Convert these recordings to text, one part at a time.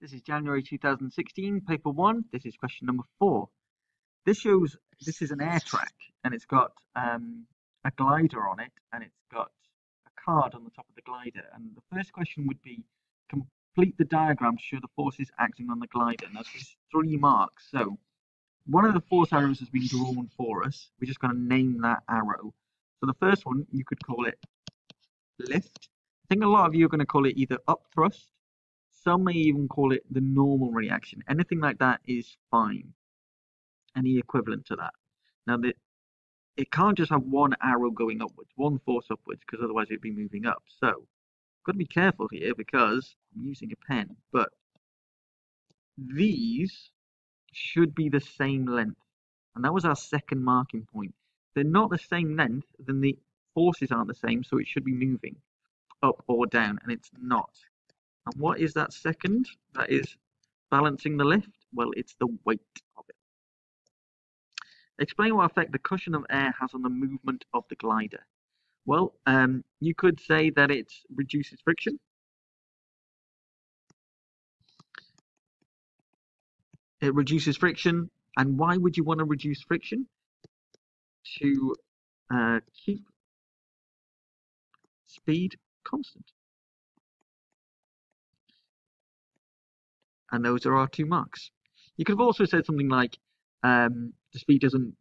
This is January 2016, paper 1. This is question number 4. This is an air track, and it's got a glider on it, and it's got a card on the top of the glider. And the first question would be, complete the diagram to show the forces acting on the glider. Now, there's 3 marks. So one of the force arrows has been drawn for us. We're just going to name that arrow. So the first one, you could call it lift. I think a lot of you are going to call it either up thrust. Some may even call it the normal reaction. Anything like that is fine. Any equivalent to that. Now, it can't just have one arrow going upwards, one force upwards, because otherwise it'd be moving up. So, I've got to be careful here because I'm using a pen. But these should be the same length. And that was our second marking point. If they're not the same length, then the forces aren't the same, so it should be moving up or down, and it's not. And what is that second? That is balancing the lift. Well, it's the weight of it. Explain what effect the cushion of air has on the movement of the glider. Well, you could say that it reduces friction. It reduces friction. And why would you want to reduce friction? To keep speed constant. And those are our 2 marks. You could have also said something like the speed doesn't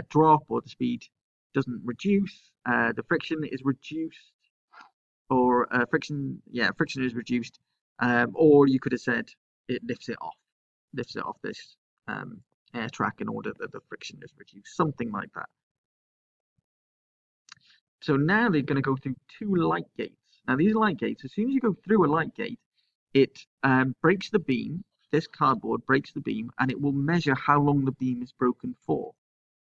drop, or the speed doesn't reduce, the friction is reduced, or friction is reduced, or you could have said it lifts it off this air track in order that the friction is reduced, something like that. So now they're going to go through 2 light gates. Now these light gates, as soon as you go through a light gate, it breaks the beam. This cardboard breaks the beam, and it will measure how long the beam is broken for.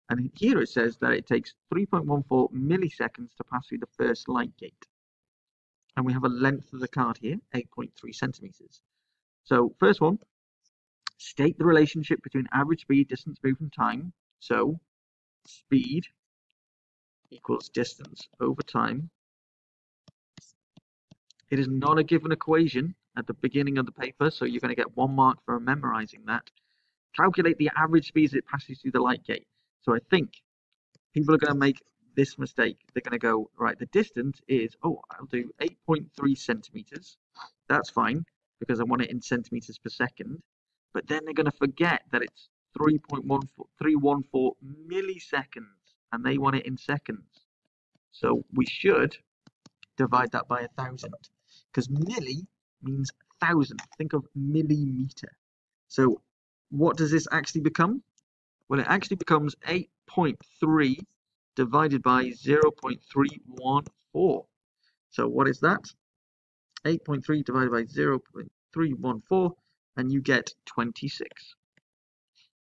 And here it says that it takes 3.14 milliseconds to pass through the first light gate. And we have a length of the card here, 8.3 centimeters. So first one, state the relationship between average speed, distance moved, and time. So speed equals distance over time. It is not a given equation at the beginning of the paper, so you're going to get 1 mark for memorizing that. Calculate the average speed as it passes through the light gate. So I think people are going to make this mistake. They're going to go, right, the distance is, I'll do 8.3 centimeters. That's fine, because I want it in centimeters per second. But then they're going to forget that it's 3.314 milliseconds, and they want it in seconds. So we should divide that by 1,000, because milli means 1,000. Think of millimeter. So what does this actually become? Well, it actually becomes 8.3 divided by 0.314. So what is that? 8.3 divided by 0.314, and you get 26.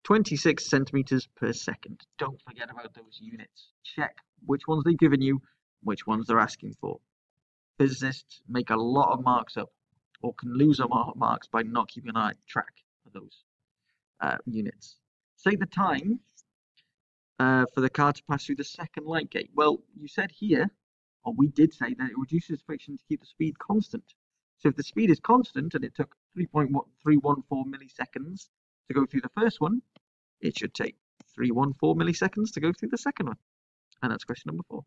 26 centimeters per second. Don't forget about those units. Check which ones they've given you, which ones they're asking for. Physicists make a lot of marks up, or can lose a lot of marks by not keeping an eye track of those units. Say the time for the car to pass through the second light gate. Well, you said here, or we did say that it reduces friction to keep the speed constant. So if the speed is constant and it took 3.314 milliseconds to go through the first one, it should take 314 milliseconds to go through the second one. And that's question number 4.